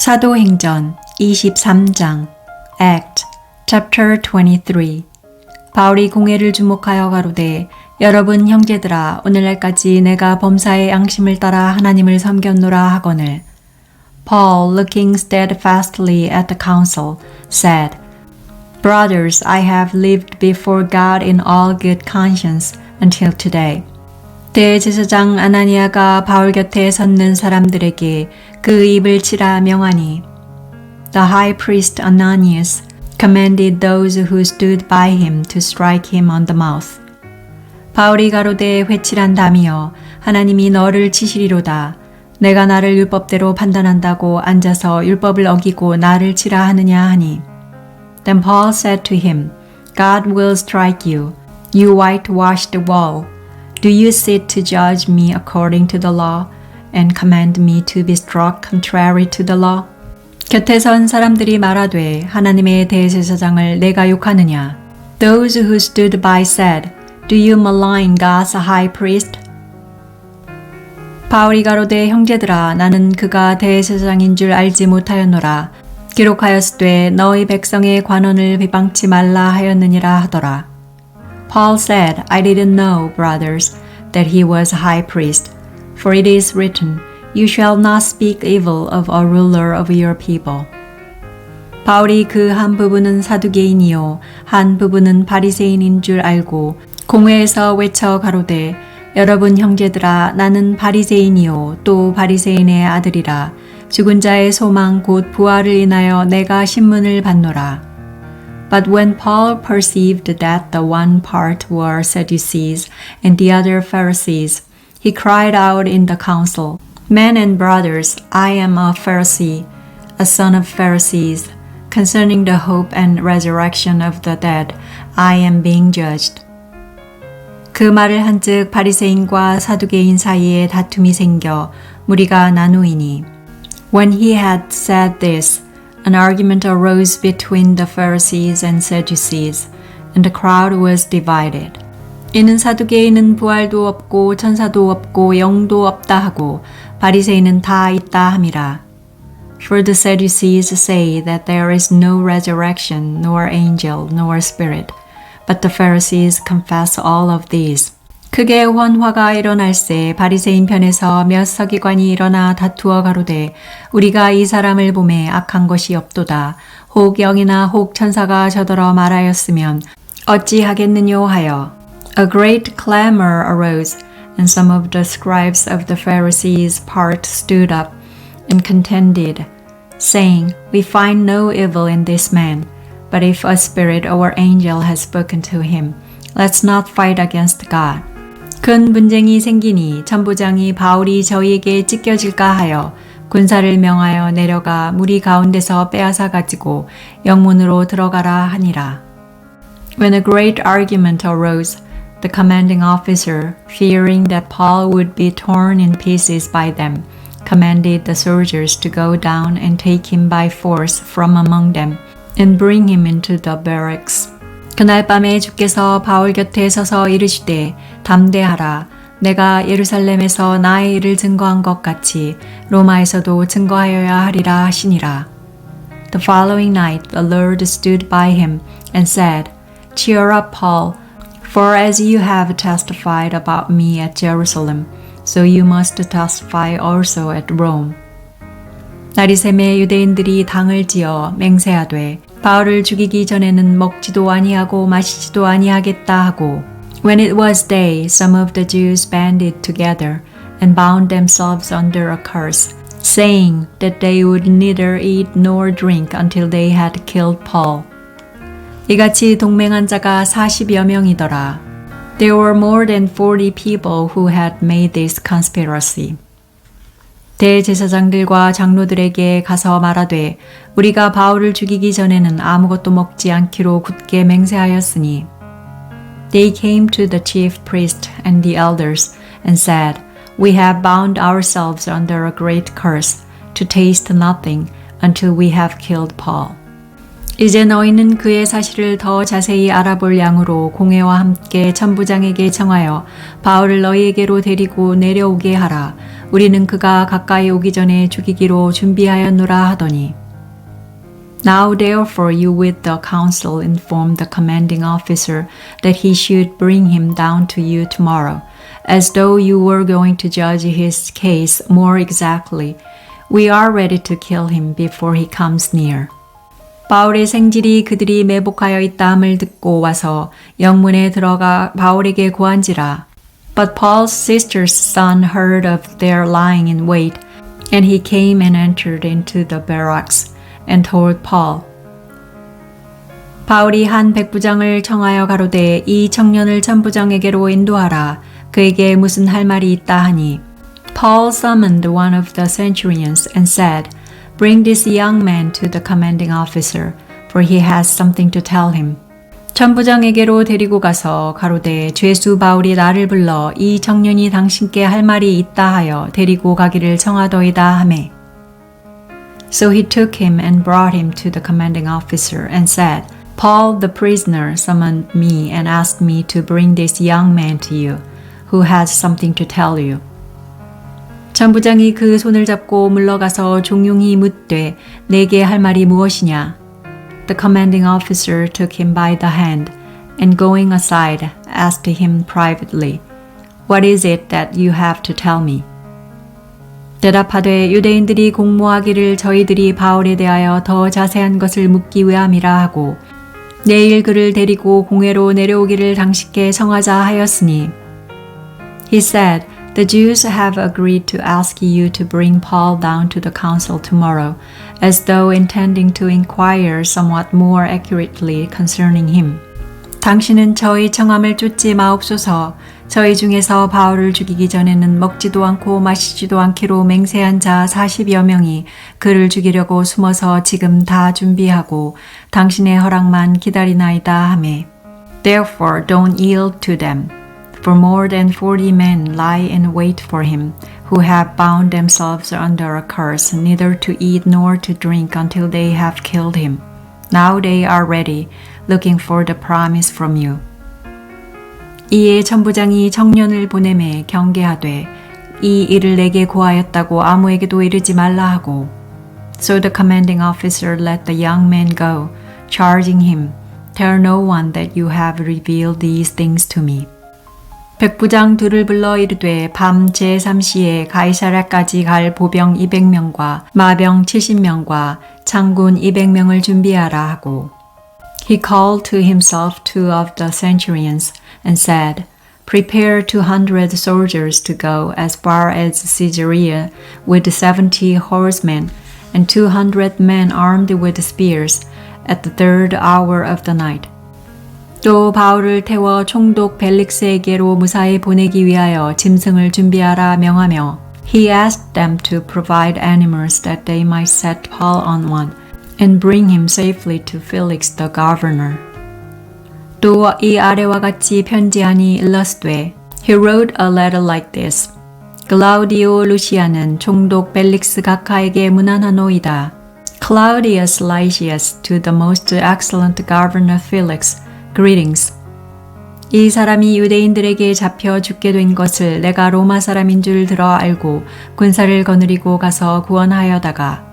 사도행전 23장 Acts chapter 23 바울이 공회를 주목하여 가로되 여러분 형제들아 오늘날까지 내가 범사의 양심을 따라 하나님을 섬겼노라 하거늘 Paul looking steadfastly at the council said Brothers, I have lived before God in all good conscience until today. 대제사장 아나니아가 바울 곁에 섰는 사람들에게 그 입을 치라 명하니 The high priest Ananias commanded those who stood by him to strike him on the mouth. 바울이 가로되 회칠한 담이여 하나님이 너를 치시리로다. 내가 나를 율법대로 판단한다고 앉아서 율법을 어기고 나를 치라 하느냐 하니 Then Paul said to him, God will strike you. You whitewashed wall. Do you sit to judge me according to the law and command me to be struck contrary to the law? 곁에 선 사람들이 말하되 하나님의 대제사장을 내가 욕하느냐? Those who stood by said, Do you malign God's high priest? 바울이 가로되 형제들아 나는 그가 대제사장인 줄 알지 못하였노라. 기록하였으되 너희 백성의 관원을 비방치 말라 하였느니라 하더라. Paul said, I didn't know, brothers, that he was a high priest, for it is written, You shall not speak evil of a ruler of your people. 바울이 그 한 부분은 사두개인이요 한 부분은 바리새인인 줄 알고 공회에서 외쳐 가로되 여러분 형제들아 나는 바리새인이요 또 바리새인의 아들이라 죽은 자의 소망 곧 부활을 인하여 내가 신문을 받노라. But when Paul perceived that the one part were Sadducees and the other Pharisees, he cried out in the council, Men and brothers, I am a Pharisee, a son of Pharisees. Concerning the hope and resurrection of the dead, I am being judged. 그 말을 한즉 바리새인과 사두개인 사이에 다툼이 생겨 무리가 나누이니 When he had said this, an argument arose between the Pharisees and Sadducees, and the crowd was divided. 이는 사두개인은 부활도 없고 천사도 없고 영도 없다 하고 바리새인은 다 있다 함이라. For the Sadducees say that there is no resurrection, nor angel, nor spirit, but the Pharisees confess all of these. 크게 혼화가 일어날세 바리새인 편에서 몇 서기관이 일어나 다투어 가로되 우리가 이 사람을 보매 악한 것이 없도다. 혹 영이나 혹 천사가 저더러 말하였으면 어찌하겠느뇨 하여. A great clamor arose, and some of the scribes of the Pharisees' part stood up and contended, saying, We find no evil in this man, but if a spirit or angel has spoken to him, let's not fight against God. 큰 분쟁이 생기니 천부장이 바울이 저희에게 찢겨질까 하여 군사를 명하여 내려가 무리 가운데서 빼앗아 가지고 영문으로 들어가라 하니라. When a great argument arose, the commanding officer, fearing that Paul would be torn in pieces by them, commanded the soldiers to go down and take him by force from among them and bring him into the barracks. 그날 밤에 주께서 바울 곁에 서서 이르시되 담대하라. 내가 예루살렘에서 나의 일을 증거한 것 같이 로마에서도 증거하여야 하리라 하시니라. The following night the Lord stood by him and said, Cheer up, Paul, for as you have testified about me at Jerusalem, so you must testify also at Rome. 날이 새매 유대인들이 당을 지어 맹세하되 바울을 죽이기 전에는 먹지도 아니하고 마시지도 아니하겠다 하고 When it was day, some of the Jews banded together and bound themselves under a curse, saying that they would neither eat nor drink until they had killed Paul. 이같이 동맹한 자가 40여 명이더라. There were more than 40 people who had made this conspiracy. 대제사장들과 장로들에게 가서 말하되 우리가 바울을 죽이기 전에는 아무것도 먹지 않기로 굳게 맹세하였으니 They came to the chief priest and the elders and said, We have bound ourselves under a great curse to taste nothing until we have killed Paul. 이제 너희는 그의 사실을 더 자세히 알아볼 양으로 공회와 함께 천부장에게 청하여 바울을 너희에게로 데리고 내려오게 하라. 우리는 그가 가까이 오기 전에 죽이기로 준비하였노라 하더니 Now therefore you with the council inform the commanding officer that he should bring him down to you tomorrow, as though you were going to judge his case more exactly. We are ready to kill him before he comes near. 바울의 생질이 그들이 매복하여 있다함을 듣고 와서 영문에 들어가 바울에게 고한지라. But Paul's sister's son heard of their lying in wait, and he came and entered into the barracks. And told Paul. 바울이 한 백부장을 청하여 가로되 이 청년을 천부장에게로 인도하라. 그에게 무슨 할 말이 있다 하니. Paul summoned one of the centurions and said, Bring this young man to the commanding officer, for he has something to tell him. 천부장에게로 데리고 가서 가로되 죄수 바울이 나를 불러 이 청년이 당신께 할 말이 있다 하여 데리고 가기를 청하더이다 하매. So he took him and brought him to the commanding officer and said, Paul the prisoner summoned me and asked me to bring this young man to you, who has something to tell you. 천부장이 그 손을 잡고 물러가서 종용히 묻되 내게 할 말이 무엇이냐? The commanding officer took him by the hand and going aside asked him privately, What is it that you have to tell me? 대답하되 유대인들이 공모하기를 저희들이 바울에 대하여 더 자세한 것을 묻기 위함이라 하고 내일 그를 데리고 공회로 내려오기를 당신께 청하자 하였으니 He said, The Jews have agreed to ask you to bring Paul down to the council tomorrow, as though intending to inquire somewhat more accurately concerning him. 당신은 저희 청함을 쫓지 마옵소서. 저희 중에서 바울을 죽이기 전에는 먹지도 않고 마시지도 않기로 맹세한 자 40여 명이 그를 죽이려고 숨어서 지금 다 준비하고 당신의 허락만 기다리나이다 하매. Therefore don't yield to them, for more than 40 men lie in wait for him, who have bound themselves under a curse, neither to eat nor to drink until they have killed him. Now they are ready, looking for the promise from you. 이에 천부장이 청년을 보내매 경계하되 이 일을 내게 고하였다고 아무에게도 이르지 말라 하고 So the commanding officer let the young man go, charging him, Tell no one that you have revealed these things to me. 백부장 둘을 불러 이르되 밤 제3시에 가이사랴까지 갈 보병 200명과 마병 70명과 창군 200명을 준비하라 하고 He called to himself 2 of the centurions and said, Prepare 200 soldiers to go as far as Caesarea with 70 horsemen and 200 men armed with spears at the 3rd hour of the night. 또 바울을 태워 총독 벨릭스에게로 무사히 보내기 위하여 짐승을 준비하라 명하며 He asked them to provide animals that they might set Paul on one and bring him safely to Felix the governor. 또 이 아래와 같이 편지하니 일러스되 He wrote a letter like this. 글라우디오 루시아는 총독 벨릭스 각하에게 문안하노이다. Claudius Lysias to the most excellent governor Felix, greetings. 이 사람이 유대인들에게 잡혀 죽게 된 것을 내가 로마 사람인 줄 들어 알고 군사를 거느리고 가서 구원하여다가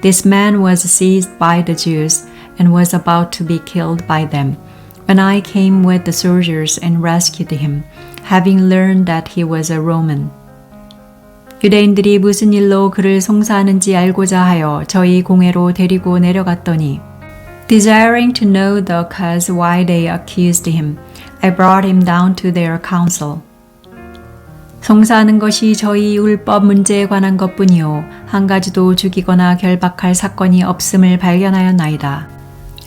This man was seized by the Jews and was about to be killed by them. When I came with the soldiers and rescued him, having learned that he was a Roman. 유대인들이 무슨 일로 그를 송사하는지 알고자 하여 저희 공회로 데리고 내려갔더니 Desiring to know the cause why they accused him, I brought him down to their council. 송사하는 것이 저희 율법 문제에 관한 것뿐이요 한 가지도 죽이거나 결박할 사건이 없음을 발견하였나이다.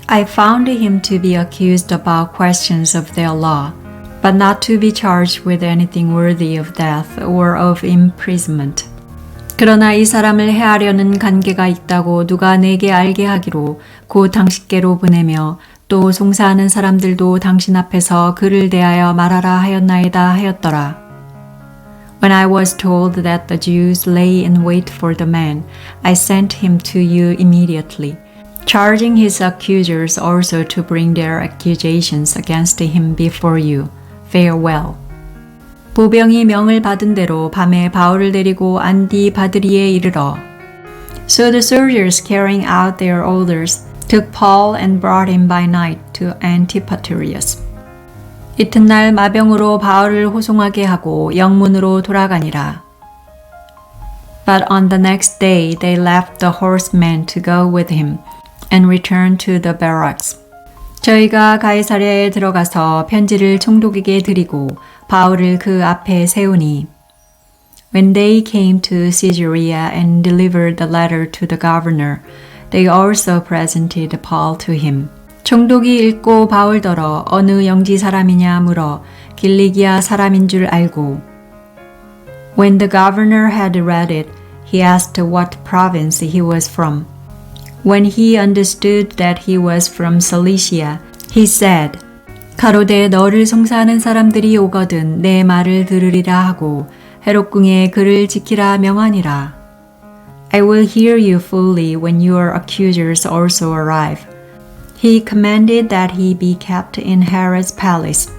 I found him to be accused about questions of their law, but not to be charged with anything worthy of death or of imprisonment. 그러나 이 사람을 해하려는 관계가 있다고 누가 내게 알게 하기로 곧 당신께로 보내며 또 송사하는 사람들도 당신 앞에서 그를 대하여 말하라 하였나이다 하였더라. When I was told that the Jews lay in wait for the man, I sent him to you immediately, charging his accusers also to bring their accusations against him before you. Farewell. 보병이 명을 받은 대로 밤에 바울을 데리고 안디바드리에 이르러 So the soldiers carrying out their orders took Paul and brought him by night to Antipatris. 이튿날 마병으로 바울을 호송하게 하고 영문으로 돌아가니라. But on the next day they left the horsemen to go with him and returned to the barracks. 저희가 가이사랴에 들어가서 편지를 총독에게 드리고 바울을 그 앞에 세우니 When they came to Caesarea and delivered the letter to the governor, they also presented Paul to him. 총독이 읽고 바울더러 어느 영지 사람이냐 물어 길리기아 사람인 줄 알고 When the governor had read it, he asked what province he was from. When he understood that he was from Cilicia, he said, 가로되 너를 송사하는 사람들이 오거든 내 말을 들으리라 하고 헤롯궁에 그를 지키라 명하니라. I will hear you fully when your accusers also arrive. He commanded that he be kept in Herod's palace.